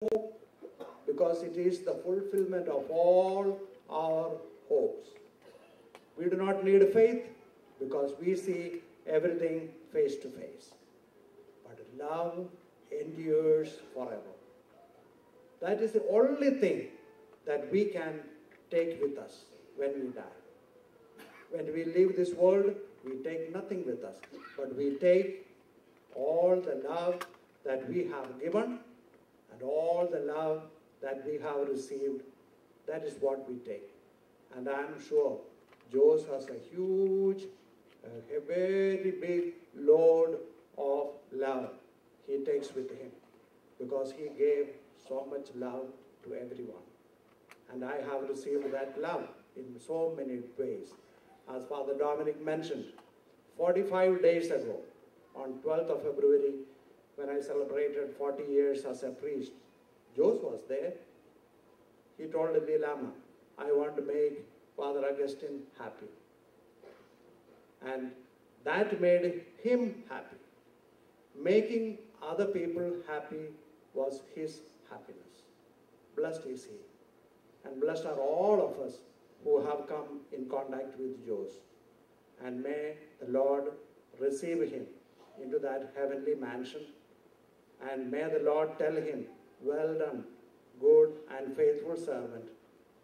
hope because it is the fulfillment of all our hopes. We do not need faith because we see everything face to face. But love endures forever. That is the only thing that we can take with us when we die. When we leave this world, we take nothing with us, but we take all the love that we have given and all the love that we have received. That is what we take. And I am sure Jose has a huge, a very big load of love he takes with him because he gave so much love to everyone. And I have received that love in so many ways. As Father Dominic mentioned, 45 days ago, on 12th of February, when I celebrated 40 years as a priest, Jose was there. He told the Lama, I want to make Father Augustine happy. And that made him happy. Making other people happy was his happiness. Blessed is he. And blessed are all of us who have come in contact with Jose. And may the Lord receive him into that heavenly mansion. And may the Lord tell him, well done, good and faithful servant,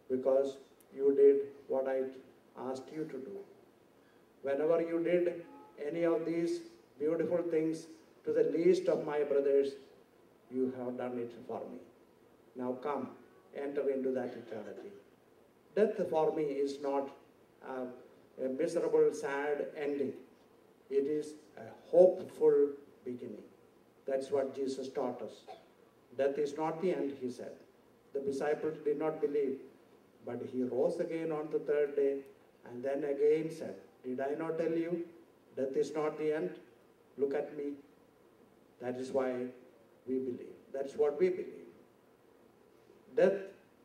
because you did what I asked you to do. Whenever you did any of these beautiful things to the least of my brothers, you have done it for me. Now come, enter into that eternity. Death for me is not a miserable, sad ending. It is a hopeful beginning. That's what Jesus taught us. Death is not the end, he said. The disciples did not believe, but he rose again on the third day and then again said, did I not tell you, death is not the end? Look at me. That is why we believe. That's what we believe. Death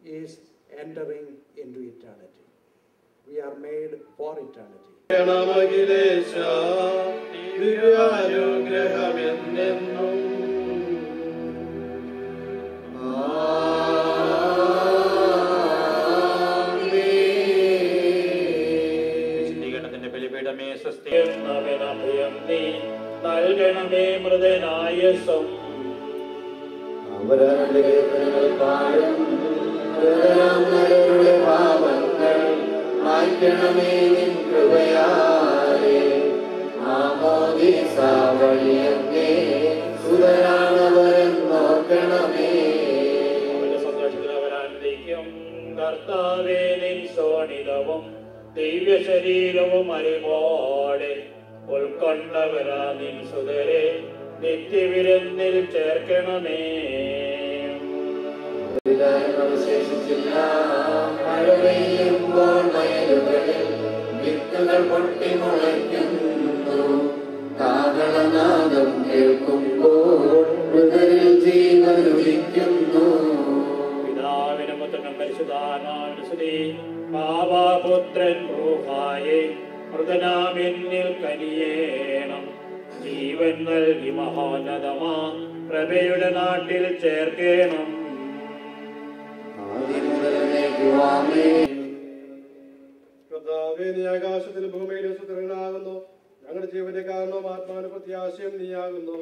is entering into eternity. We are made for eternity. നൽകണമേ മൃതനായസം അവരുടെ പാടും ഭാവങ്ങൾ മാറ്റണമേ നിൻ കൃപയാലേ ആമോദിസാവളിയേ സുതരാണവരും നോക്കണമേ അവന്റെ സന്തോഷത്തിൽ അവരാനന്ദിക്കും കർത്താവേ നിൻ സോണിതവും ദിവ്യ ശരീരവും അറിവോടെ ഉൾക്കൊണ്ടവരാ നിൻ സുതരെ നിത്യവിരുന്നിൽ ചേർക്കണമേ. അവശേഷിച്ചില്ല മഴ പെയ്യുമ്പോൾ വയലുകളിൽ വിത്തുകൾ പൊട്ടി മുളയ്ക്കുന്നു കാഹളനാദം കേൾക്കുമ്പോൾ മൃതരിൽ ജീവൻ ഉദിക്കുന്നു. പിതാവിനും പുത്രനും പരിശുദ്ധാത്മാവിനും സ്തുതി. പാവപുത്രൻ റൂഹായേ മൃതനാമെന്നിൽ കനിയേണം. ജീവൻ നൽകി മഹോന്നതമാ പ്രഭയുടെ നാട്ടിൽ ചേർക്കേണം. കർത്താവേ, നീ ആകാശത്തിലും ഭൂമിയിലും സുതരനാകുന്നു. ഞങ്ങളുടെ ജീവന്റെ കാരണവും ആത്മാവിന്റെ പ്രത്യാശയും നീയാകുന്നു.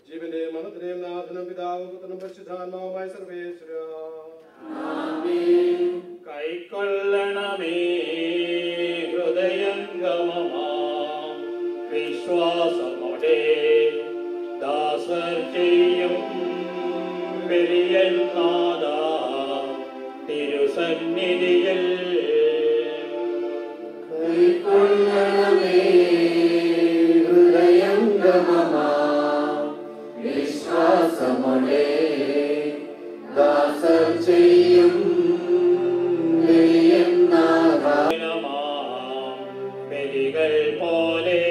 ജീവന്റെ മനത്തിനെയും നാഥനും പിതാവും പുത്രനും പരിശുദ്ധാത്മാവുമായ സർവേശ്വര കൈക്കൊള്ളണമേ ഹൃദയംഗമമാം വിശ്വാസമോടെ ദാസർ ചെയ്യും ബലിയൻ നാദാ തിരുസന്നിധിയിൽ. കൈക്കൊള്ളണമേ ഹൃദയംഗമമാം വിശ്വാസമോടെ ദാസർ ചെയ്യും ബലിയൻ നാദാ ബലികൾ പോലെ.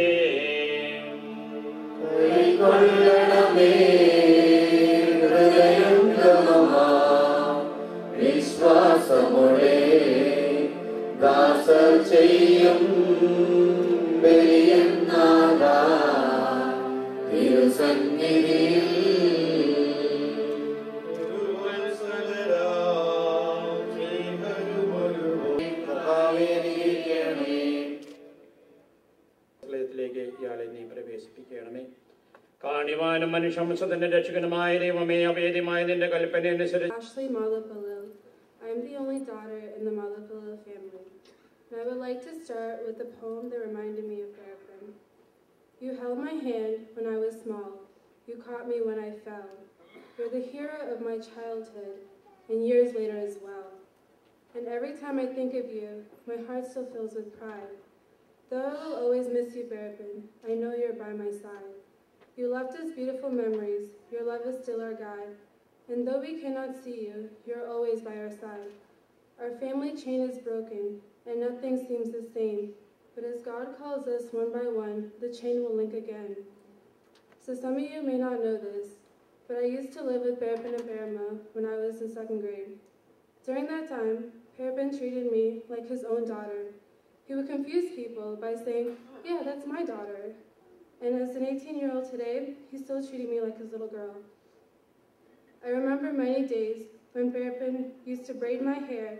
കൈക്കൊള്ളണമേ ഹൃദയംഗമമാം വിശ്വാസമോടെ ദാസർ ചെയ്യും ബലിയൻ നാദാ തിരുസന്നിധിയിൽ. കാരുണ്യവാനും മനുഷ്യവംശത്തിന്റെ രക്ഷകനുമായ ദൈവമേ, അവേദ്യമായ നിന്റെ കൽപ്പന അനുസരിച്ച് Ashley Malapalil. I am the only daughter in the Malapalil family. And I would like to start with a poem that reminded me of Berapin. You held my hand when I was small. You caught me when I fell. You're the hero of my childhood, and years later as well. And every time I think of you, my heart still fills with pride. Though I will always miss you, Berapin, I know you're by my side. You left us beautiful memories. Your love is still our guide. And though we cannot see you, you're always by our side. Our family chain is broken, and nothing seems the same. But as God calls us one by one, the chain will link again. So some of you may not know this, but I used to live with Berapin and Berama when I was in 2nd grade. During that time, Berapin treated me like his own daughter. He would confuse people by saying, "Yeah, that's my daughter." And as an 18-year-old today, he still treated me like his little girl. I remember many days when Berapin used to braid my hair,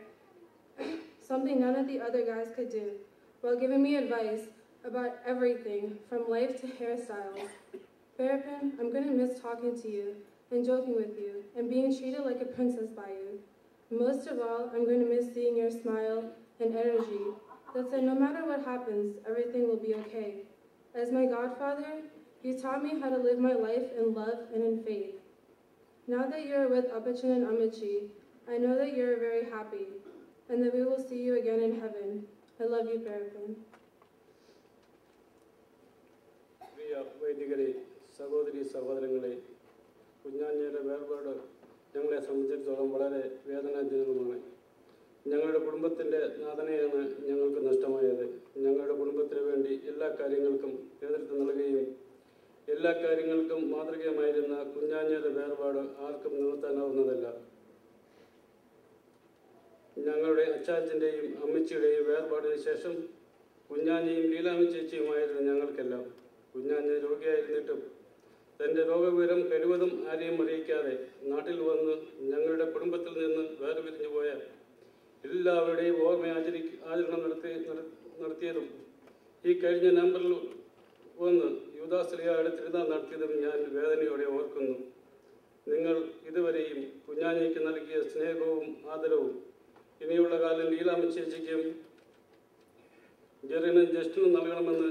something none of the other guys could do, while giving me advice about everything from life to hairstyles. Berapin, I'm going to miss talking to you and joking with you and being treated like a princess by you. Most of all, I'm going to miss seeing your smile and energy that said no matter what happens, everything will be okay. As my godfather, you taught me how to live my life in love and in faith. Now that you're with Appachan and Ammachi, I know that you're very happy and that we will see you again in heaven. I love you, Berapin. പ്രിയ വൈദികരെ, സഹോദരി സഹോദരങ്ങളെ, കുഞ്ഞാഞ്ഞയുടെ വേർപാട് ഞങ്ങളെ സംബന്ധിച്ചിടത്തോളം വളരെ വേദനാജനകമാണ്. ഞങ്ങളുടെ കുടുംബത്തിൻ്റെ നാഥനെയാണ് ഞങ്ങൾക്ക് നഷ്ടമായത്. ഞങ്ങളുടെ കുടുംബത്തിന് വേണ്ടി എല്ലാ കാര്യങ്ങൾക്കും നേതൃത്വം നൽകുകയും എല്ലാ കാര്യങ്ങൾക്കും മാതൃകമായിരുന്ന കുഞ്ഞാഞ്ഞയുടെ വേർപാട് ആർക്കും നിവർത്താനാവുന്നതല്ല. ഞങ്ങളുടെ അച്ചാച്ചൻ്റെയും അമ്മച്ചിയുടെയും വേർപാടിന് ശേഷം കുഞ്ഞാഞ്ഞയും ലീലാമ്മ ചേച്ചിയുമായിരുന്നു ഞങ്ങൾക്കെല്ലാം. കുഞ്ഞാഞ്ഞ രോഗിയായിരുന്നിട്ടും തൻ്റെ രോഗവിവരം കഴിവതും ആരെയും അറിയിക്കാതെ നാട്ടിൽ വന്ന് ഞങ്ങളുടെ കുടുംബത്തിൽ നിന്ന് വേർപിരിഞ്ഞു പോയ എല്ലാവരുടെയും ഓർമ്മ ആചരണം നടത്തിയതും ഈ കഴിഞ്ഞ നവംബറിൽ വന്ന് യുവദാശ്രീയുടെ തിരുനാൾ നടത്തിയതും ഞാൻ വേദനയോടെ ഓർക്കുന്നു. നിങ്ങൾ ഇതുവരെയും കുഞ്ഞാഞ്ഞയ്ക്ക് നൽകിയ സ്നേഹവും ആദരവും ഇനിയുള്ള കാലം ലീലാമ്മ ചേച്ചിക്കും ജെറിനും ജസ്റ്റിനും നൽകണമെന്ന്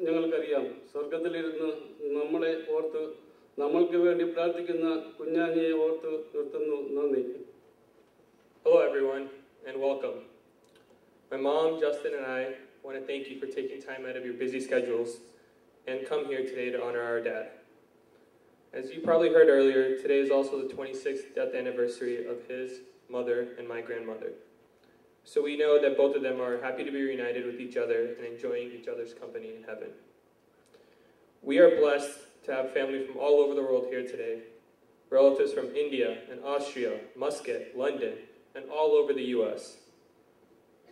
ഞങ്ങൾക്കറിയാം. സ്വർഗത്തിലിരുന്ന് നമ്മളെ ഓർത്ത് നമ്മൾക്ക് വേണ്ടി പ്രാർത്ഥിക്കുന്ന കുഞ്ഞാഞ്ഞയെ ഓർത്ത് നിർത്തുന്നു. നന്ദി. Hello everyone and welcome. My mom, Justin, and I want to thank you for taking time out of your busy schedules and come here today to honor our dad. As you probably heard earlier, today is also the 26th death anniversary of his mother and my grandmother. So we know that both of them are happy to be reunited with each other and enjoying each other's company in heaven. We are blessed to have family from all over the world here today. Relatives from India and Austria, Muscat, London, and all over the US.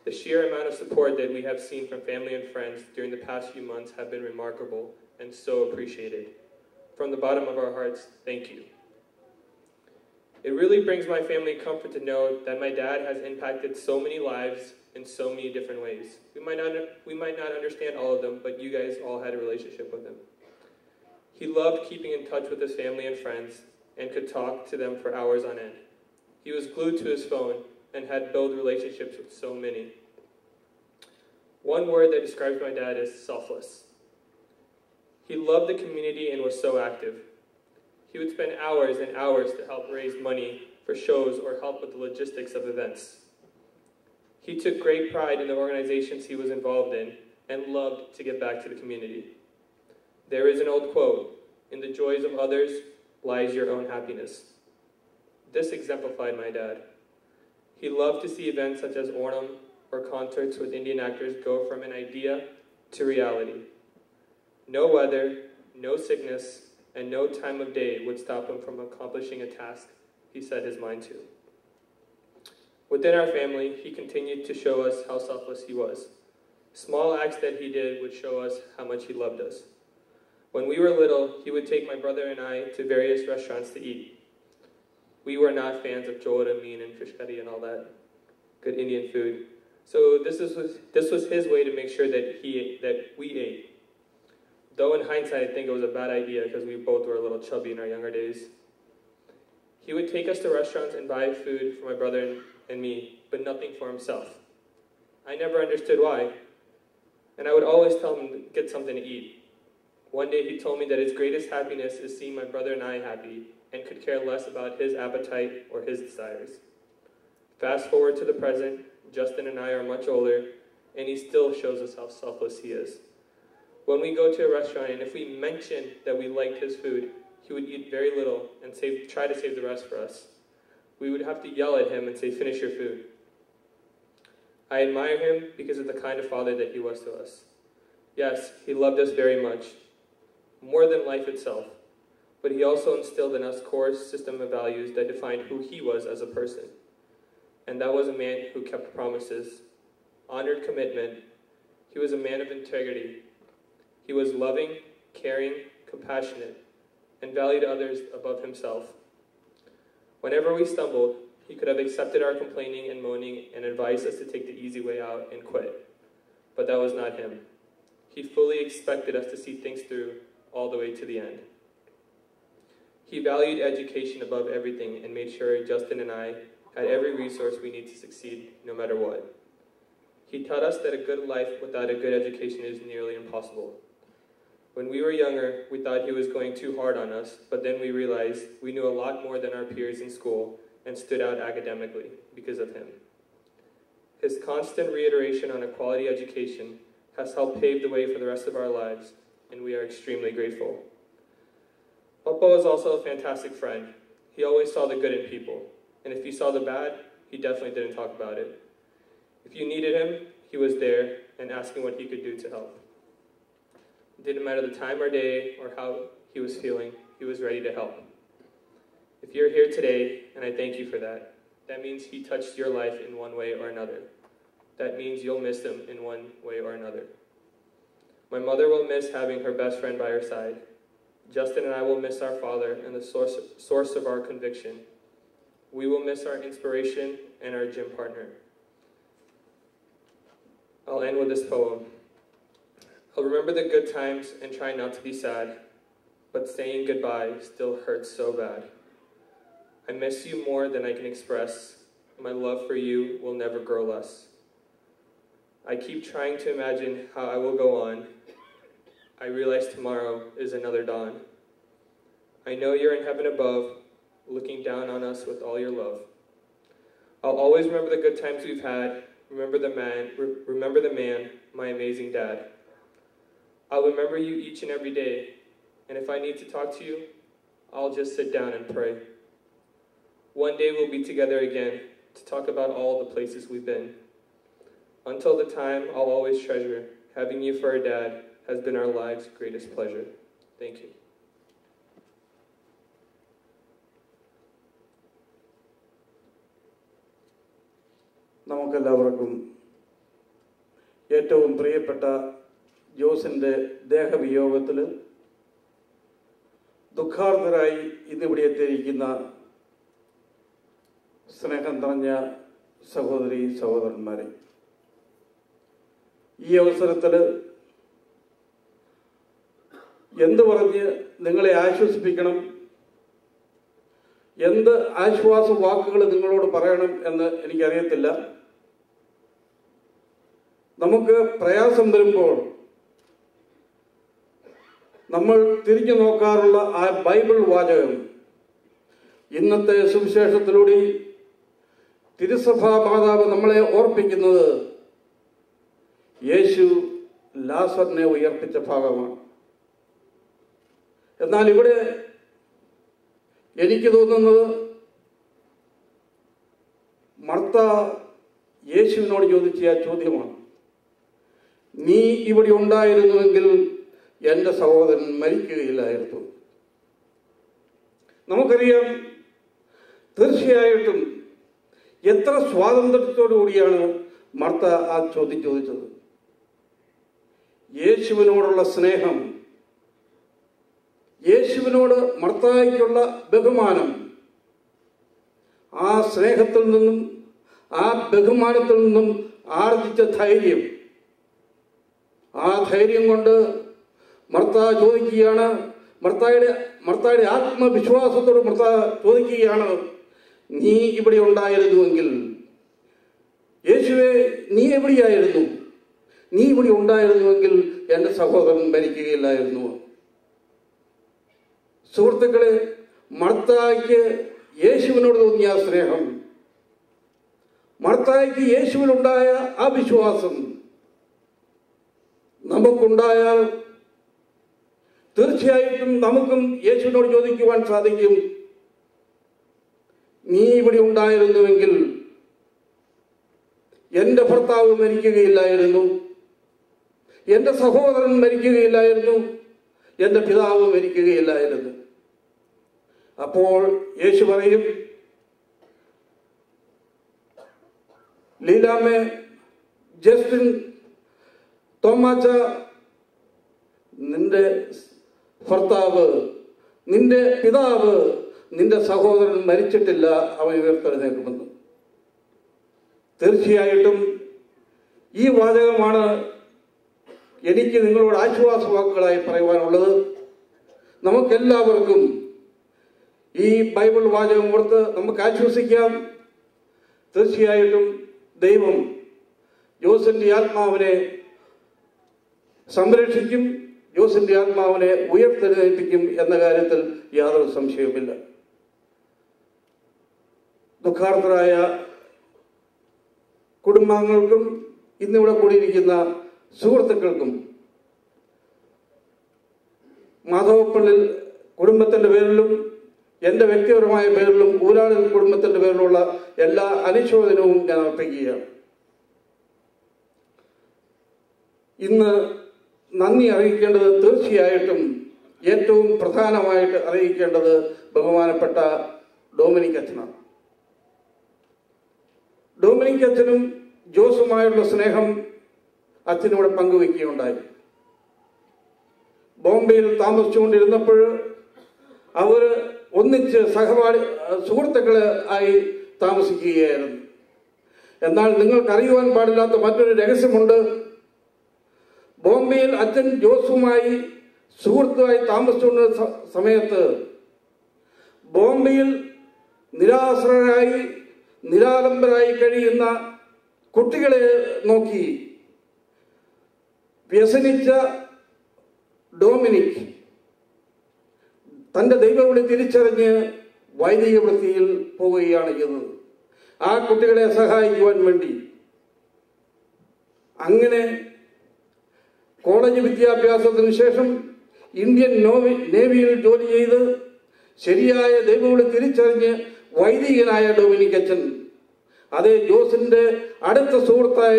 The sheer amount of support that we have seen from family and friends during the past few months have been remarkable and so appreciated. From the bottom of our hearts, thank you. It really brings my family comfort to know that my dad has impacted so many lives in so many different ways. We might not understand all of them, but you guys all had a relationship with him. He loved keeping in touch with his family and friends and could talk to them for hours on end. He was glued to his phone and had built relationships with so many. One word that describes my dad is selfless. He loved the community and was so active. He would spend hours and hours to help raise money for shows or help with the logistics of events. He took great pride in the organizations he was involved in and loved to give back to the community. There is an old quote, "In the joys of others lies your own happiness." This exemplified my dad. He loved to see events such as Onam or concerts with Indian actors go from an idea to reality. No weather, no sickness, and no time of day would stop him from accomplishing a task he set his mind to. Within our family, he continued to show us how selfless he was. Small acts that he did would show us how much he loved us. When we were little, he would take my brother and I to various restaurants to eat. We were not fans of jol and mean and fish curry and all that good Indian food. So this was his way to make sure that we ate. though in hindsight I think it was a bad idea because we both were a little chubby in our younger days. He would take us to restaurants and buy food for my brother and me, but nothing for himself. I never understood why, and I would always tell him to get something to eat. One day he told me that his greatest happiness is seeing my brother and I happy, and could care less about his appetite or his desires. Fast forward to the present, Justin and I are much older, and he still shows us how selfless he is. When we go to a restaurant, and if we mention that we liked his food, he would eat very little and try to save the rest for us. We would have to yell at him and say, "Finish your food." I admire him because of the kind of father that he was to us. Yes, he loved us very much, more than life itself, but he also instilled in us core system of values that defined who he was as a person. And that was a man who kept promises, honored commitment. He was a man of integrity. He was loving, caring, compassionate, and valued others above himself. Whenever we stumbled, he could have accepted our complaining and moaning and advised us to take the easy way out and quit. But that was not him. He fully expected us to see things through all the way to the end. He valued education above everything and made sure Justin and I had every resource we need to succeed, no matter what. He taught us that a good life without a good education is nearly impossible. When we were younger, we thought he was going too hard on us, but then we realized we knew a lot more than our peers in school and stood out academically because of him. His constant reiteration on a quality education has helped pave the way for the rest of our lives, and we are extremely grateful. Papa was also a fantastic friend. He always saw the good in people, and if he saw the bad, he definitely didn't talk about it. If you needed him, he was there and asking what he could do to help. It didn't matter the time or day or how he was feeling, he was ready to help. If you're here today, and I thank you for that, that means he touched your life in one way or another. That means you'll miss him in one way or another. My mother will miss having her best friend by her side. Justin and I will miss our father and the source of our conviction. We will miss our inspiration and our gym partner. I'll end with this poem. I'll remember the good times and try not to be sad, but saying goodbye still hurts so bad. I miss you more than I can express. My love for you will never grow less. I keep trying to imagine how I will go on. I realize tomorrow is another dawn. I know you're in heaven above, looking down on us with all your love. I'll always remember the good times we've had. Remember the man, my amazing dad. I'll remember you each and every day, and if I need to talk to you, I'll just sit down and pray. One day we'll be together again to talk about all the places we've been. Until the time, I'll always treasure having you for a dad has been our lives' greatest pleasure. Thank you. നമുക്കെല്ലാവർക്കും ഏറ്റവും പ്രിയപ്പെട്ട ജോസിൻ്റെ ദേഹവിയോഗത്തിൽ ദുഃഖാർത്തരായി ഇന്നിവിടെ എത്തിയിരിക്കുന്ന സ്നേഹം നിറഞ്ഞ സഹോദരി സഹോദരന്മാരെ, ഈ അവസരത്തിൽ എന്ത് പറഞ്ഞ് നിങ്ങളെ ആശ്വസിപ്പിക്കണം, എന്ത് ആശ്വാസ വാക്കുകൾ നിങ്ങളോട് പറയണം എന്ന് എനിക്കറിയത്തില്ല. നമുക്ക് പ്രയാസം വരുമ്പോൾ നമ്മൾ തിരിഞ്ഞു നോക്കാറുള്ള ആ ബൈബിൾ വാചകം ഇന്നത്തെ സുവിശേഷത്തിലൂടെ തിരുസഭാ മാതാവ് നമ്മളെ ഓർപ്പിക്കുന്നത് യേശു ലാസറിനെ ഉയർപ്പിച്ച ഭാഗമാണ്. എന്നാൽ ഇവിടെ എനിക്ക് തോന്നുന്നത് മർത്ത യേശുവിനോട് ചോദിച്ച ആ ചോദ്യമാണ്, നീ ഇവിടെ ഉണ്ടായിരുന്നുവെങ്കിൽ എൻ്റെ സഹോദരൻ മരിക്കുകയില്ലായിരുന്നു. നമുക്കറിയാം, തീർച്ചയായിട്ടും എത്ര സ്വാതന്ത്ര്യത്തോടു കൂടിയാണ് മർത്ത ആ ചോദ്യം ചോദിച്ചത്. യേശുവിനോടുള്ള സ്നേഹം, യേശുവിനോട് മർത്തായ്ക്കുള്ള ബഹുമാനം, ആ സ്നേഹത്തിൽ നിന്നും ആ ബഹുമാനത്തിൽ നിന്നും ആർജിച്ച ധൈര്യം, ആ ധൈര്യം കൊണ്ട് മർത്ത ചോദിക്കുകയാണ്, മർത്തായുടെ ആത്മവിശ്വാസത്തോട് മർത്ത ചോദിക്കുകയാണ്, നീ ഇവിടെ ഉണ്ടായിരുന്നുവെങ്കിൽ, യേശുവേ നീ എവിടെയായിരുന്നു? നീ ഇവിടെ ഉണ്ടായിരുന്നുവെങ്കിൽ എൻ്റെ സഹോദരൻ മരിക്കുകയില്ലായിരുന്നു. സുഹൃത്തുക്കളെ, മർത്തായ്ക്ക് യേശുവിനോട് തോന്നിയ സ്നേഹം, മർത്തായ്ക്ക് യേശുവിനുണ്ടായ ആ വിശ്വാസം നമുക്കുണ്ടായാൽ തീർച്ചയായിട്ടും നമുക്കും യേശുവിനോട് ചോദിക്കുവാൻ സാധിക്കും, നീ ഇവിടെ ഉണ്ടായിരുന്നുവെങ്കിൽ എൻ്റെ ഭർത്താവ് മരിക്കുകയില്ലായിരുന്നു, എൻ്റെ സഹോദരൻ മരിക്കുകയില്ലായിരുന്നു, എൻ്റെ പിതാവ് മരിക്കുകയില്ലായിരുന്നു. അപ്പോൾ യേശു പറയും, ലീലാമേ, ജസ്റ്റിൻ, തോമാച്ച, നിന്റെ ഭർത്താവ്, നിന്റെ പിതാവ്, നിന്റെ സഹോദരൻ മരിച്ചിട്ടില്ല, അവൻ ഉയർത്തെഴുന്നേൽക്കുമെന്ന്. തീർച്ചയായിട്ടും ഈ വാചകമാണ് എനിക്ക് നിങ്ങളോട് ആശ്വാസവാക്കുകളായി പറയുവാനുള്ളത്. നമുക്കെല്ലാവർക്കും ഈ ബൈബിൾ വാചകം ഓർത്ത് നമുക്ക് ആശ്വസിക്കാം. തീർച്ചയായിട്ടും ദൈവം ജോസിന്റെ ആത്മാവിനെ സംരക്ഷിക്കും, ജോസിന്റെ ആത്മാവിനെ ഉയർത്തെഴുന്നേൽപ്പിക്കും എന്ന കാര്യത്തിൽ യാതൊരു സംശയവുമില്ല. ദുഃഖാർത്തരായ കുടുംബാംഗങ്ങൾക്കും ഇന്നിവിടെ കൂടിയിരിക്കുന്ന സുഹൃത്തുക്കൾക്കും മാധവപ്പള്ളിൽ കുടുംബത്തിന്റെ പേരിലും എൻ്റെ വ്യക്തിപരമായ പേരിലും ഊരാളിൽ കുടുംബത്തിന്റെ പേരിലുള്ള എല്ലാ അനുശോചനവും ഞാൻ അർപ്പിക്കുകയാണ്. ഇന്ന് നന്ദി അറിയിക്കേണ്ടത് തീർച്ചയായിട്ടും ഏറ്റവും പ്രധാനമായിട്ട് അറിയിക്കേണ്ടത് ബഹുമാനപ്പെട്ട ഡൊമിനിക് അച്ഛനാണ്. ഡൊമിനിക് അച്ഛനും ജോസുമായുള്ള സ്നേഹം അച്ഛനിവിടെ പങ്കുവയ്ക്കുകയുണ്ടായി. ബോംബെയിൽ താമസിച്ചുകൊണ്ടിരുന്നപ്പോൾ അവർ ഒന്നിച്ച് സുഹൃത്തുക്കള് ആയി താമസിക്കുകയായിരുന്നു. എന്നാൽ നിങ്ങൾക്കറിയുവാൻ പാടില്ലാത്ത മറ്റൊരു രഹസ്യമുണ്ട്. ബോംബെയിൽ അച്ഛൻ ജോസുമായി സുഹൃത്തുമായി താമസിച്ചുകൊണ്ടിരുന്ന സമയത്ത് ബോംബെയിൽ നിരാശ്രയരായി നിരാലംബരായി കഴിയുന്ന കുട്ടികളെ നോക്കി വ്യസനിച്ച ഡൊമിനിക് തൻ്റെ ദൈവവിളി തിരിച്ചറിഞ്ഞ് വൈദിക വൃത്തിയിൽ പോവുകയാണ് ചെയ്തത്, ആ കുട്ടികളെ സഹായിക്കുവാൻ വേണ്ടി. അങ്ങനെ കോളേജ് വിദ്യാഭ്യാസത്തിന് ശേഷം ഇന്ത്യൻ നേവിയിൽ ജോലി ചെയ്ത് ശരിയായ ദൈവവിളി തിരിച്ചറിഞ്ഞ് വൈദികനായ ഡൊമിനിക് അച്ഛൻ, അതേ ജോസിന്റെ അടുത്ത സുഹൃത്തായ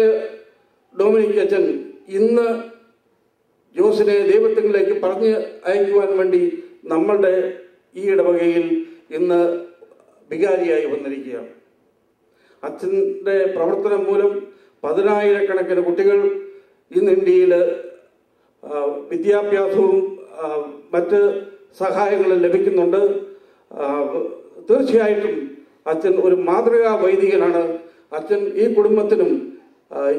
ഡൊമിനിക് അച്ഛൻ ഇന്ന് ജോസിനെ ദൈവത്തിലേക്ക് പറഞ്ഞ് അയക്കുവാൻ വേണ്ടി നമ്മളുടെ ഈ ഇടവകയിൽ ഇന്ന് വികാരിയായി വന്നിരിക്കുകയാണ്. അച്ഛൻ്റെ പ്രവർത്തനം മൂലം 10,000-കണക്കിന് കുട്ടികൾ ഇന്ന് ഇന്ത്യയിൽ വിദ്യാഭ്യാസവും മറ്റ് സഹായങ്ങളും ലഭിക്കുന്നുണ്ട്. തീർച്ചയായിട്ടും അച്ഛൻ ഒരു മാതൃകാ വൈദികനാണ്. അച്ഛൻ ഈ കുടുംബത്തിനും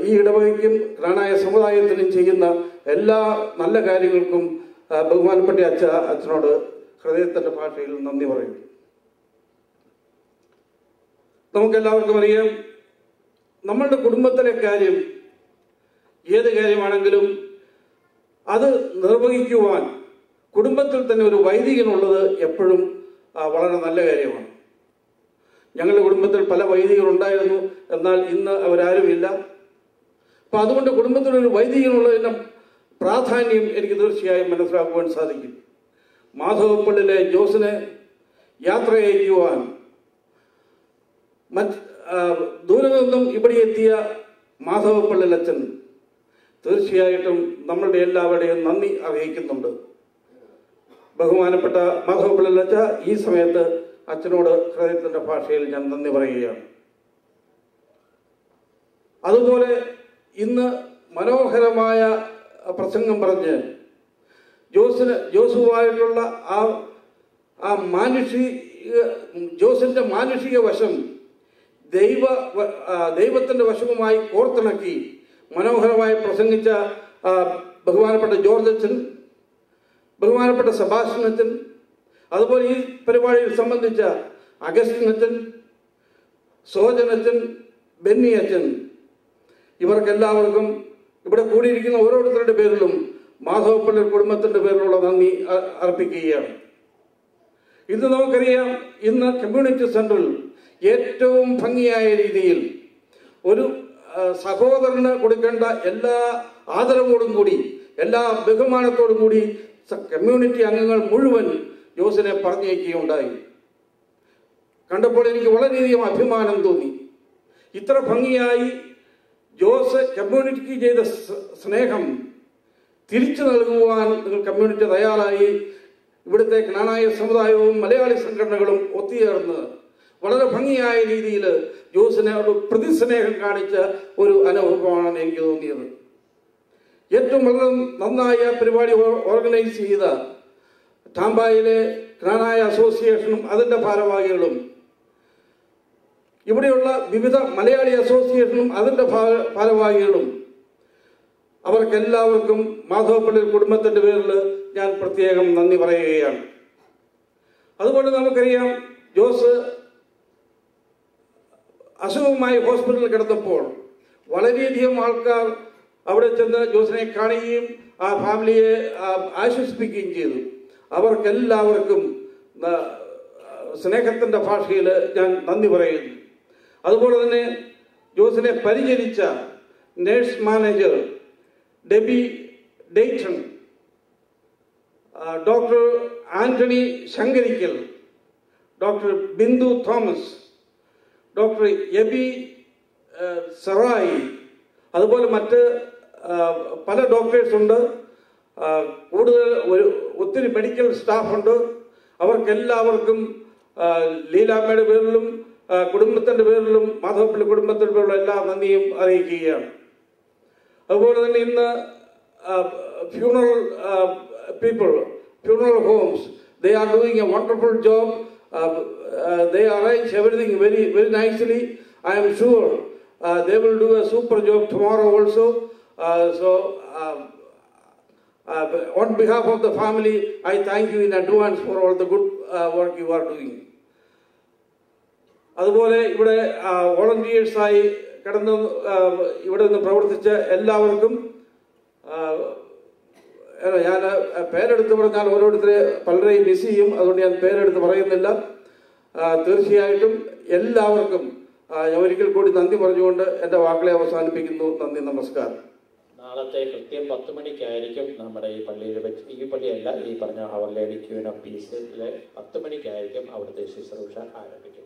ഈ ഇടവകയ്ക്കും ക്രാനായ സമുദായത്തിനും ചെയ്യുന്ന എല്ലാ നല്ല കാര്യങ്ങൾക്കും ബഹുമാനപ്പെട്ട അച്ഛനോട് ഹൃദയത്തിന്റെ ഭാഷയിൽ നന്ദി പറയുന്നു. നമുക്കെല്ലാവർക്കും അറിയാം, നമ്മളുടെ കുടുംബത്തിലെ കാര്യം, ഏത് കാര്യമാണെങ്കിലും അത് നിർവഹിക്കുവാൻ കുടുംബത്തിൽ തന്നെ ഒരു വൈദികനുള്ളത് എപ്പോഴും വളരെ നല്ല കാര്യമാണ്. ഞങ്ങളുടെ കുടുംബത്തിൽ പല വൈദികരുണ്ടായിരുന്നു, എന്നാൽ ഇന്ന് അവരാരുമില്ല. അപ്പം അതുകൊണ്ട് കുടുംബത്തിലൊരു വൈദികനുള്ളതിൻ്റെ പ്രാധാന്യം എനിക്ക് തീർച്ചയായും മനസ്സിലാക്കുവാൻ സാധിക്കും. മാധവപ്പള്ളിലെ ജോസിനെ യാത്ര അയക്കുവാൻ ദൂരെ നിന്നും ഇവിടെ എത്തിയ മാധവപ്പള്ളിൽ അച്ഛൻ തീർച്ചയായിട്ടും നമ്മളുടെ എല്ലാവരുടെയും നന്ദി അറിയിക്കുന്നുണ്ട്. ബഹുമാനപ്പെട്ട മാധവപ്പള്ളിൽ അച്ഛ, ഈ സമയത്ത് അച്ഛനോട് ഹൃദയത്തിന്റെ ഭാഷയിൽ ഞാൻ നന്ദി പറയുകയാണ്. അതുപോലെ ഇന്ന് മനോഹരമായ പ്രസംഗം പറഞ്ഞ് ജോസുമായിട്ടുള്ള ആ ജോസിന്റെ മാനുഷിക വശം ദൈവത്തിന്റെ വശവുമായി കോർത്തിണക്കി മനോഹരമായി പ്രസംഗിച്ച ബഹുമാനപ്പെട്ട ജോർജ് അച്ഛൻ, ബഹുമാനപ്പെട്ട സെബാസ്റ്റ്യൻ അച്ഛൻ, അതുപോലെ ഈ പരിപാടിയിൽ സംബന്ധിച്ച അഗസ്റ്റിൻ അച്ഛൻ, സോജൻ അച്ഛൻ, ബെന്നി അച്ഛൻ, ഇവർക്കെല്ലാവർക്കും ഇവിടെ കൂടിയിരിക്കുന്ന ഓരോരുത്തരുടെ പേരിലും മാധവപ്പള്ളി കുടുംബത്തിൻ്റെ പേരിലുള്ള നന്ദി അർപ്പിക്കുകയാണ്. ഇന്ന് നമുക്കറിയാം, ഇന്ന് കമ്മ്യൂണിറ്റി സെന്ററിൽ ഏറ്റവും ഭംഗിയായ രീതിയിൽ ഒരു സഹോദരന് കൊടുക്കേണ്ട എല്ലാ ആദരവോടും കൂടി, എല്ലാ ബഹുമാനത്തോടും കൂടി കമ്മ്യൂണിറ്റി അംഗങ്ങൾ മുഴുവൻ ജോസിനെ പറഞ്ഞേക്കുകയുണ്ടായി. കണ്ടപ്പോൾ എനിക്ക് വളരെയധികം അഭിമാനം തോന്നി. ഇത്ര ഭംഗിയായി ജോസ് കമ്മ്യൂണിറ്റിക്ക് ചെയ്ത സ്നേഹം തിരിച്ചു നൽകുവാൻ നിങ്ങൾ കമ്മ്യൂണിറ്റി തയ്യാറായി. ഇവിടുത്തെ ജ്ഞാനായ സമുദായവും മലയാളി സംഘടനകളും ഒത്തുചേർന്ന് വളരെ ഭംഗിയായ രീതിയിൽ ജോസിനെ ഒരു പ്രതിസ്നേഹം കാണിച്ച ഒരു അനുഭവമാണ് എനിക്ക് തോന്നിയത്. ഏറ്റവും വളരെ നന്നായ പരിപാടി ഓർഗനൈസ് ചെയ്ത ടാമ്പായിലെ ജ്ഞാനായ അസോസിയേഷനും അതിൻ്റെ ഭാരവാഹികളും, ഇവിടെയുള്ള വിവിധ മലയാളി അസോസിയേഷനും അതിൻ്റെ ഭാരവാഹികളും, അവർക്കെല്ലാവർക്കും മാധവപ്പള്ളി കുടുംബത്തിൻ്റെ പേരിൽ ഞാൻ പ്രത്യേകം നന്ദി പറയുകയാണ്. അതുകൊണ്ട് നമുക്കറിയാം, ജോസ് അസുഖവുമായി ഹോസ്പിറ്റലിൽ കിടന്നപ്പോൾ വളരെയധികം ആൾക്കാർ അവിടെ ചെന്ന് ജോസിനെ കാണുകയും ആ ഫാമിലിയെ ആശ്വസിപ്പിക്കുകയും ചെയ്തു. അവർക്കെല്ലാവർക്കും സ്നേഹത്തിൻ്റെ ഭാഷയിൽ ഞാൻ നന്ദി പറയുന്നു. അതുപോലെ തന്നെ ജോസിനെ പരിചരിച്ച nurse manager Debbie Dayton, doctor Antony Shankarikkal, doctor Bindu Thomas, doctor Abby Serai, അതുപോലെ മറ്റ് പല ഡോക്ടേഴ്സ് ഉണ്ട്. കൂടുതൽ ഒത്തിരി മെഡിക്കൽ സ്റ്റാഫുണ്ട്. അവർക്കെല്ലാവർക്കും ലീലാമ്മയുടെ പേരിലും കുടുംബത്തിൻ്റെ പേരിലും മാധവപ്പള്ളി കുടുംബത്തിൻ്റെ പേരിലുള്ള എല്ലാ നന്ദിയും അറിയിക്കുകയാണ്. അതുപോലെ തന്നെ ഇന്ന് funeral homes, they are doing a wonderful job. They arrange everything very, very nicely. I am sure they will do a super job tomorrow also. On behalf of the family, I thank you in advance for all the good work you are doing. അതുപോലെ ഇവിടെ വോളണ്ടിയേഴ്സായി കടന്ന് ഇവിടെ നിന്ന് പ്രവർത്തിച്ച എല്ലാവർക്കും ഞാൻ പേരെടുത്ത് പറഞ്ഞാൽ ഓരോരുത്തരെ പലരെയും മിസ് ചെയ്യും. അതുകൊണ്ട് ഞാൻ പേരെടുത്ത് പറയുന്നില്ല. തീർച്ചയായിട്ടും എല്ലാവർക്കും ഒരിക്കൽ കൂടി നന്ദി പറഞ്ഞുകൊണ്ട് എൻ്റെ വാക്കുകളെ അവസാനിപ്പിക്കുന്നു. നന്ദി, നമസ്കാരം. നാളത്തെ കൃത്യം 10 മണിക്കായിരിക്കും നമ്മുടെ ഈ പള്ളിയിൽ വെച്ച്, ഈ പള്ളിയല്ല, ഈ പറഞ്ഞ അവർ ലേഡി ക്യൂൻ ഓഫ് പീസിലെ 10 മണിക്കായിരിക്കും അവിടുത്തെ ശുശ്രൂഷ ആരംഭിക്കുന്നത്.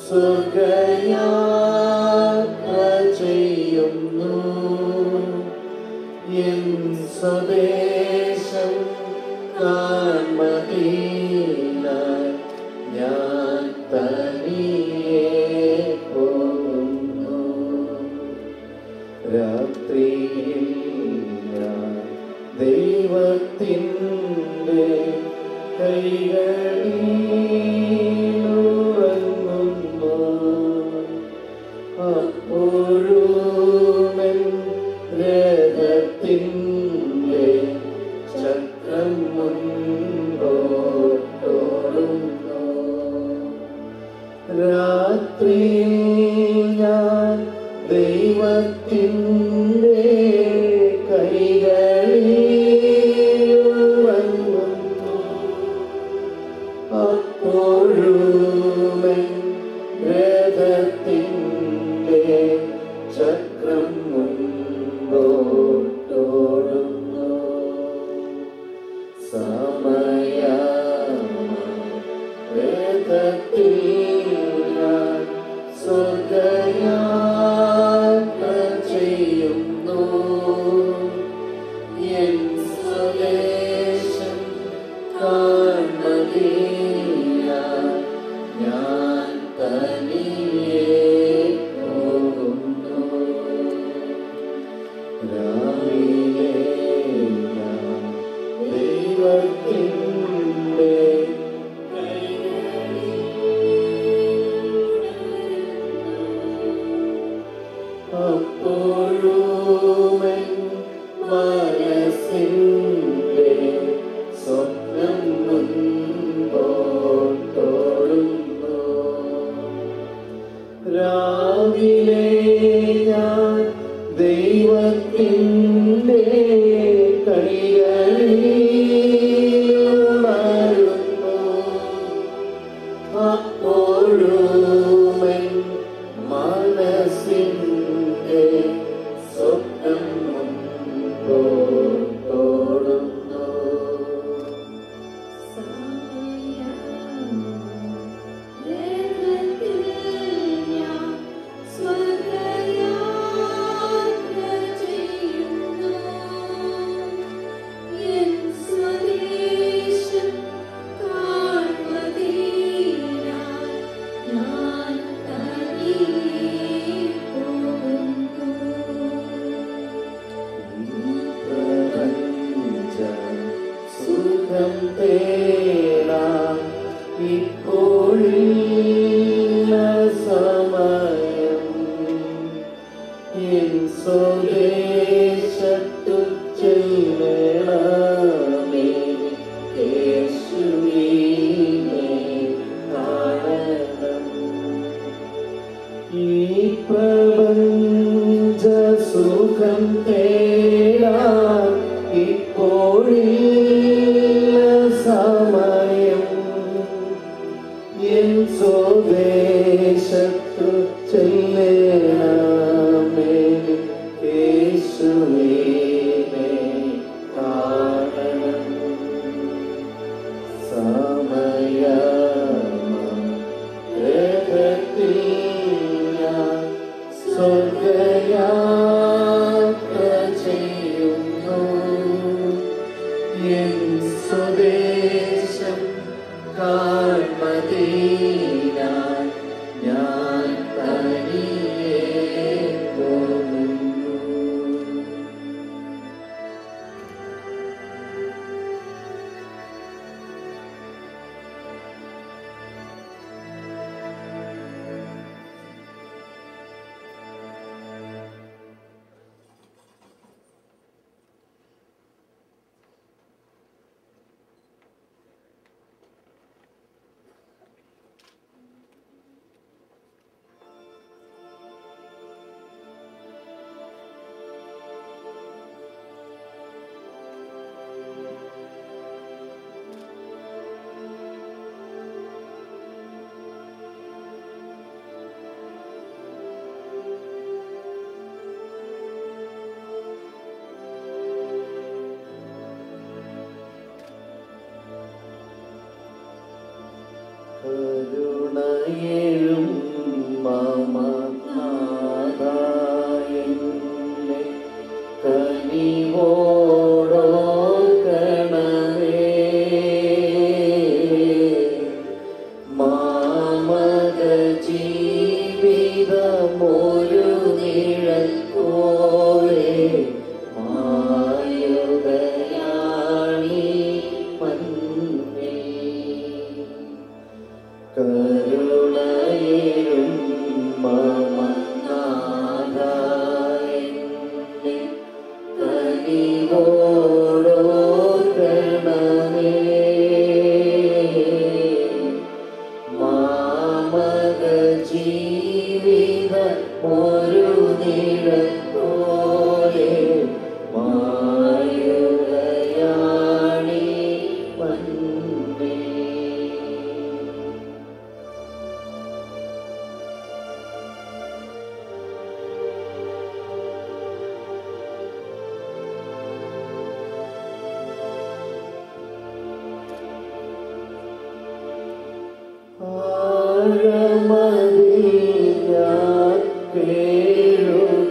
സ്വർഗയാത്ര ചെയ്യുന്നു. എൻ സ്വദേശം കാൺമതിനായി ഞാൻ തനിയെ പോകുന്നു. രാത്രിയിൽ ഞാൻ ദൈവത്തിൻ്റെ കൈകളിലുറങ്ങുന്നു. അപ്പോഴുമെൻ രഥത്തിൻ്റെ ചക്രം മുൻപോട്ടോടുന്നു. രാത്രിയിൽ ഞാൻ ദൈവത്തിൻ്റെ കൈകളിലുറങ്ങുന്നു. അപ്പോഴുമെൻ രഥത്തിൻ്റെ ചക്രം മുൻപോട്ടോടുന്നു. രഥത്തിൽ ഞാൻ സ്വർഗയാത്ര ചെയ്യുന്നു. എൻ സ്വദേശം കാൺമതിനായി ഞാൻ തനിയെ പോകുന്നു. രാവിലെ ഞാൻ ദൈവത്തിൻ്റെ അപ്പോഴുമെൻ മനസ്സിൻ്റെ സ്വപ്നം മുൻപോട്ടോടുന്നു. രാവിലെ ഞാൻ ദൈവത്തിൻ്റെ കൈകളിലുണരുന്നു. അപ്പോഴുമെൻ മനസ്സിൻ്റെ സ്വപ്നം മുൻപോട്ടോടുന്നു. സുഖം തേടാൻ ഇപ്പോഴില്ല സമയം. എൻ സ്വദേശത്തു ചെല്ലണമേ യേശുവിനെ കാണണം. ഈ പ്രപഞ്ച സുഖം തേടാൻ ഇപ്പോഴില്ല സമയം. എൻ സ്വദേശത്തു ചെല്ലണമേ യേശുവിനെ കാണണം. സമയത്തിൽ ഞാൻ സ്വർഗയാത്ര ജീവിതമൊരു നിഴൽ പോലെ മായുകയാണീ മണ്ണിൽ. കരുണയിലും മമ നാഥായെന്നെ കനിവോടോർക്കണമേ. മാമക ജീവിതമൊരു നിഴൽ പോലെ മായുകയാണീ മണ്ണിൽ. ആഴമതിയാൻ കേഴുകയാണ്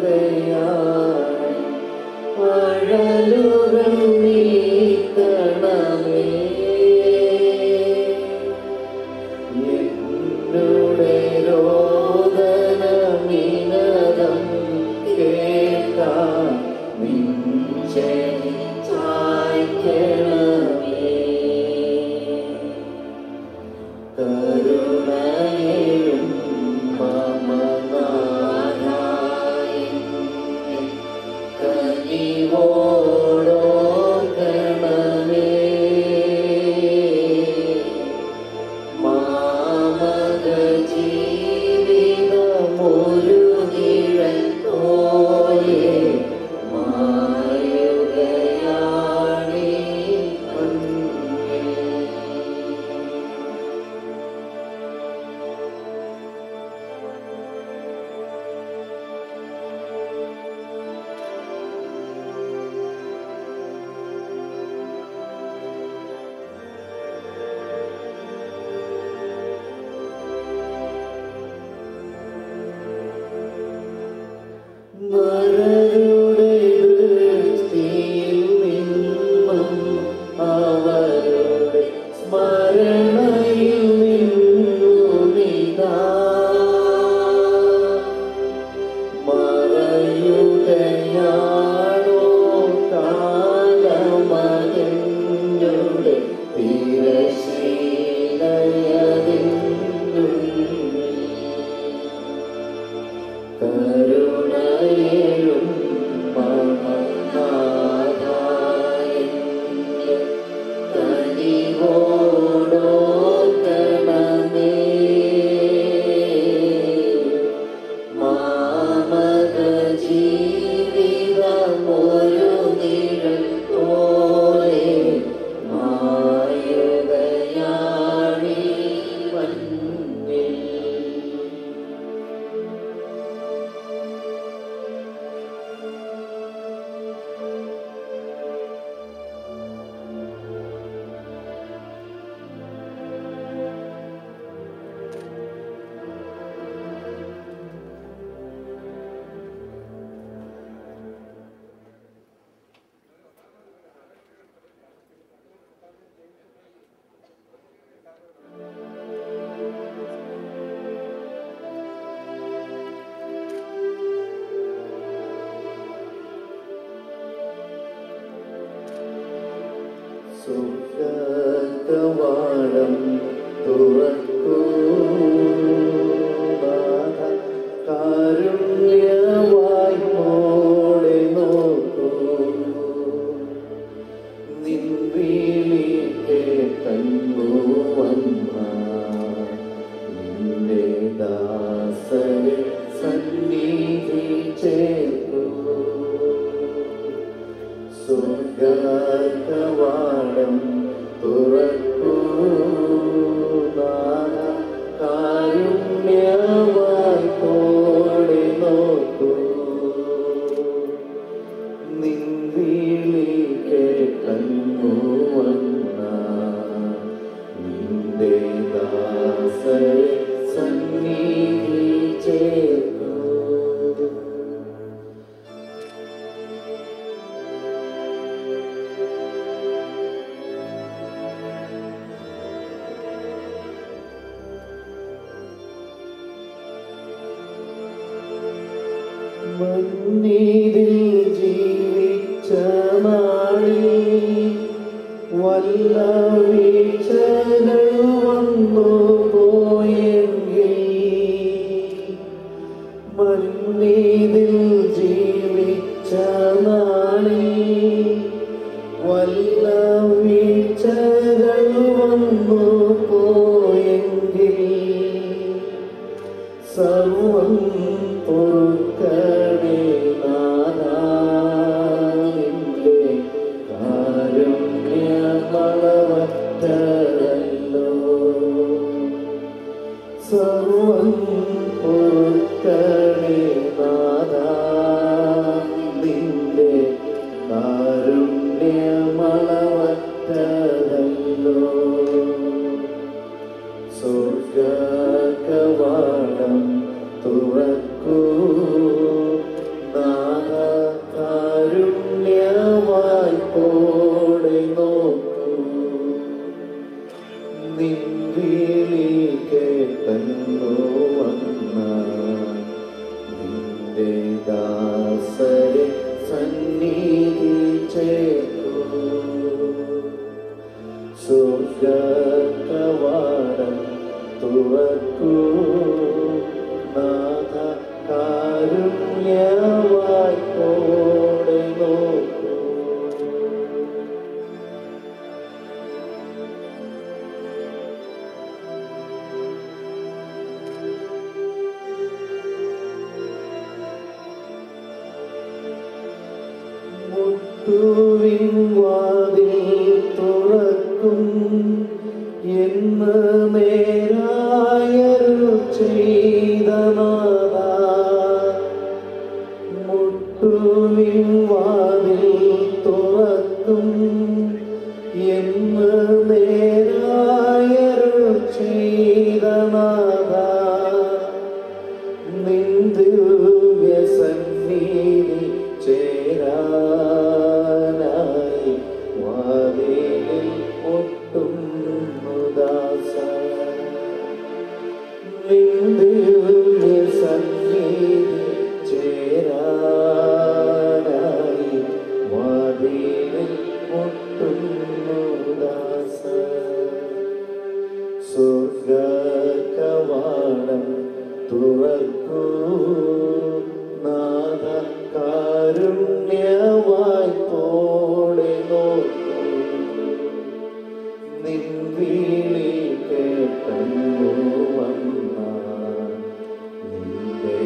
അഴലുകൾ നീക്കണമേ. എന്നുടെ രോദനമിനകം കേട്ടാൻ നിഞ്ചെവി ചായ്ക്കണമേ. കരുണയിലും മമ നാഥായെന്നെ കനിവോടോർക്കണമേ. മാമക ജീവിതമൊരു നിഴൽ പോലെ മായുകയാണീ മണ്ണിൽ. നരരുടെ ദൃഷ്ടിയിൽ നിന്നും അവരുടെ സ്മരണയിൽ നിന്നുമിതാ മറയുകയാണോ കാലമകങ്ങളുടെ തിരശീലയതിനുള്ളിൽ. കരുണയിലും മമ നാഥായെന്നെ കനിവോടോർക്കണമേ. മാമക ജീവിതമൊരു നിഴൽ പോലെ മായുകയാണീ മണ്ണിൽ. സുഖകവാടം തുറക്കൂ നാഥ, കാരുണ്യവായ് മോടെ നോക്കൂ. നിൻ വിളി കേട്ടു വന്ന നിന്റെ ദാസരെ സന്നിധി ചേർക്കൂ. സ്വർഗകവാടം തുറക്കൂ മണ്ണിതിൽ ജീവിച്ച നാളിൽ വല്ല വീഴ്ചകൾ വന്നു പോയെങ്കിൽ മണ്ണിതിൽ ജീവിച്ച നാളിൽ വല്ല വീഴ്ചകൾ വന്നു പോയെങ്കിൽ സർവം പൊറുക്കണേ നാഥാ നിന്റെ കാരുണ്യമളവറ്റല്ലോ സർവം പൊറുക്കണേ നാഥാ നിന്റെ കാരുണ്യമളവറ്റല്ലോ സ്വർഗ്ഗകവാടം തുറക്കൂ നാഥ കാരുണ്യവായ്പോടെ നോക്കൂ നിൻ വിളി കേട്ടല്ലോ വന്ന നിന്റെ ദാസരെ സന്നിധി ചേർക്കൂ സ്വർഗ്ഗകവാടം തുറക്കൂ നാഥ കാരുണ്യവായ്പോടെ നോക്കൂ മുട്ടുവിൻ വാതിൽ തുറക്കും എന്ന് നേരായരുൾ ചെയ്ത നാഥാ മുട്ടുവിൻ വാതിൽ തുറക്കും എന്ന് നേരായരുൾ ചെയ്ത നാഥാ നിൻ ദിവ്യസന്നിധി ചേരാനായി വാതിലിൽ മുട്ടുന്നു ദാസ നിൻ ദിവ്യസന്നിധി ചേരാനായി വാതിലിൽ മുട്ടുന്നു ദാസ സ്വർഗ്ഗകവാടം തുറക്കൂ നാഥ കാരുണ്യവായ്പോടെ നോക്കൂ നിൻ വിളി കേട്ടല്ലോ വന്ന നിന്റെ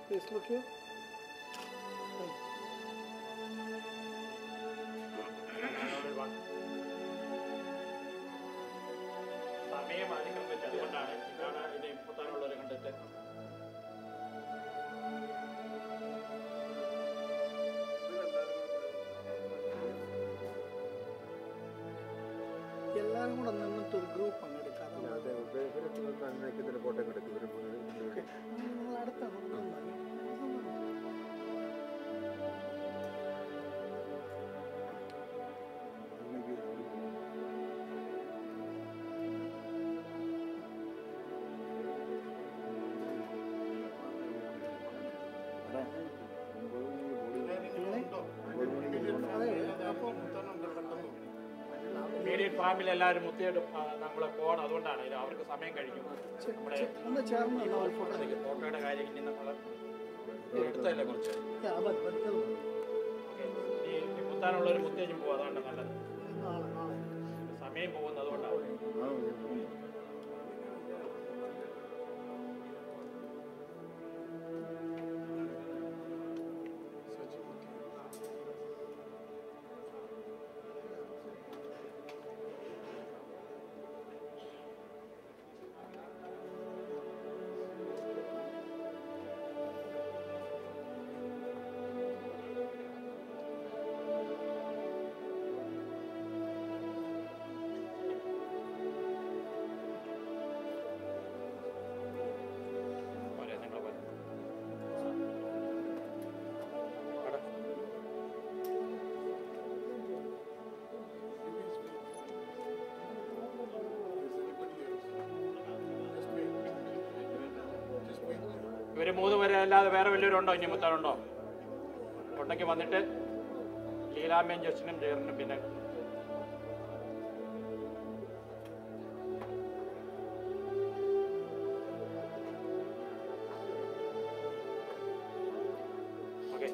Please look here. സമയം അതിക്രമിച്ച് അതുകൊണ്ടാണ് ഇതാണ് ഇതിനെ മുത്താനുള്ളവരെ കണ്ടിട്ട് എല്ലാവരും കൂടെ നിന്നിട്ട് ഒരു ഗ്രൂപ്പ് പങ്കെടുക്കാം. നിങ്ങൾ അടുത്ത ഇമ്മീഡിയറ്റ് ഫാമിൽ എല്ലാവരും മുത്തിയിട്ട് നമ്മൾ പോകണം. അതുകൊണ്ടാണ് ഇത് അവർക്ക് സമയം കഴിഞ്ഞു. നമ്മുടെ ഫോട്ടോയുടെ കാര്യം ഇനി നമ്മൾ എടുത്തല്ലേ കുറച്ച് ഈ മുത്താനുള്ളൊരു മുത്തേജും പോകും. അതുകൊണ്ട് നല്ലത് സമയം പോകുന്നത് അതുകൊണ്ടാണ്. ഇവർ 3 പേരെ അല്ലാതെ വേറെ വലിയവരുണ്ടോ? ഇനി മുത്താനുണ്ടോ? ഉണ്ടെങ്കിൽ വന്നിട്ട് ലീലാമ്മയും ജസ്റ്റിനും ചേർന്നും പിന്നെ okay.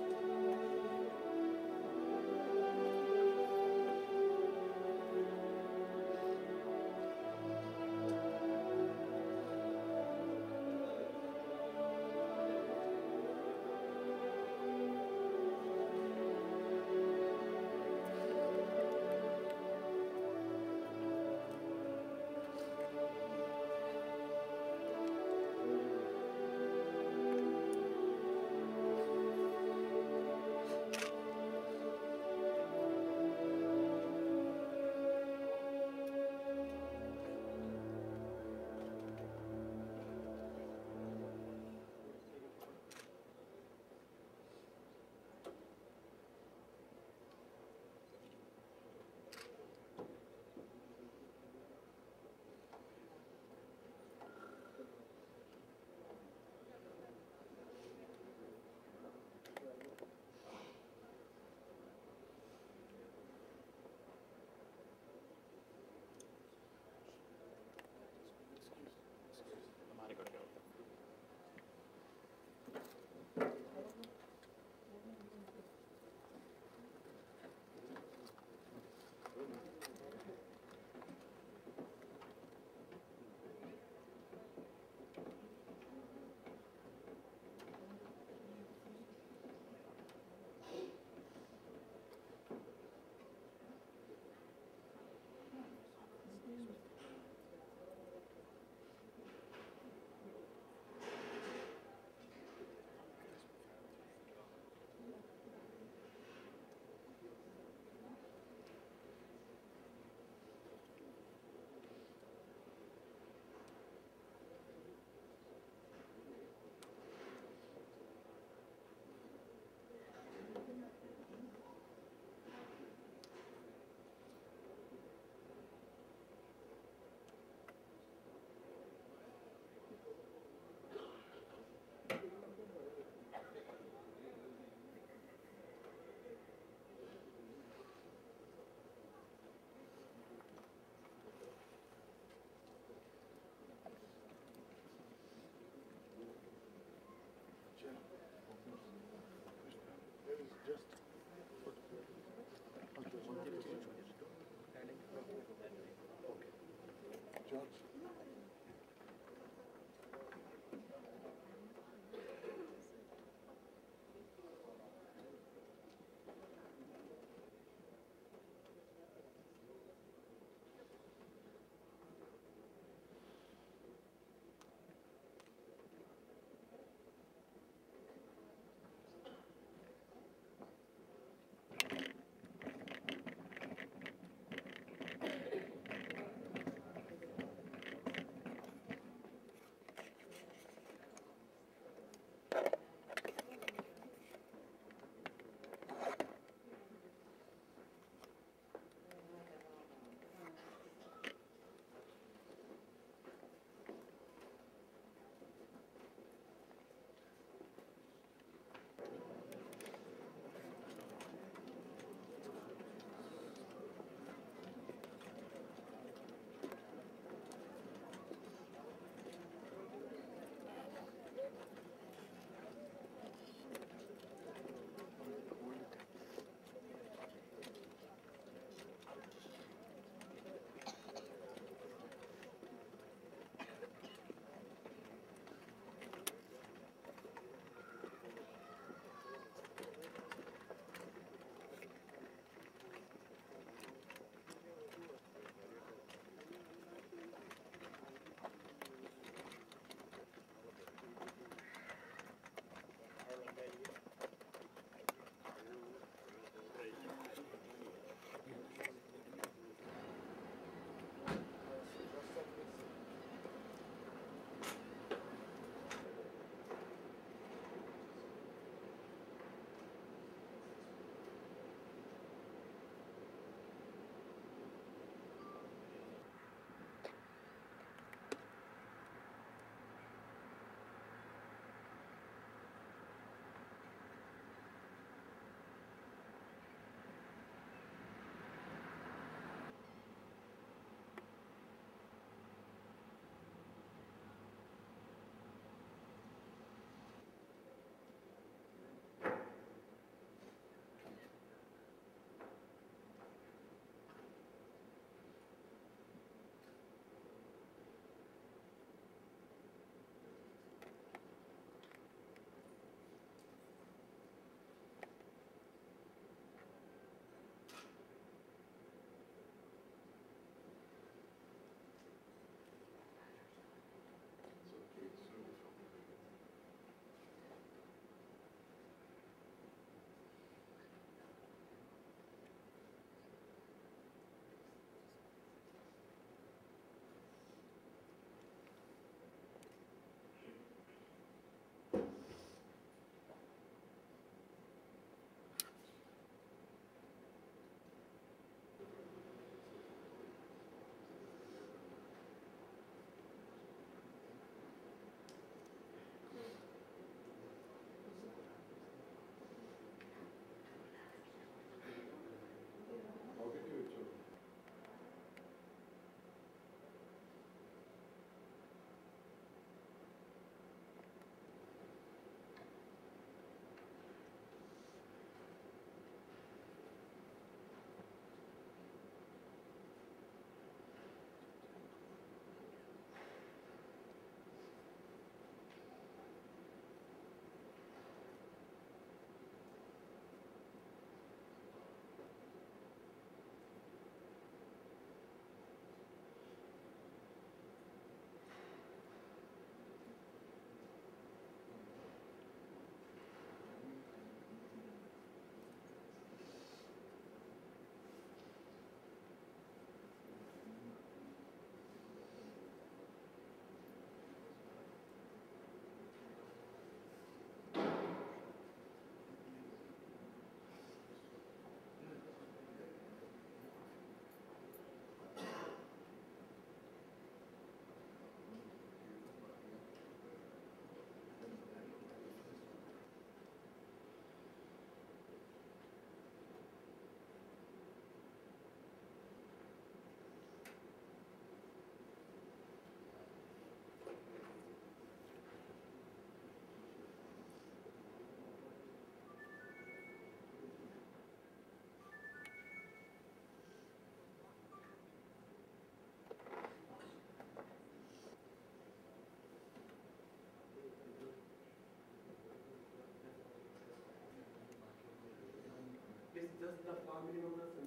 just the family members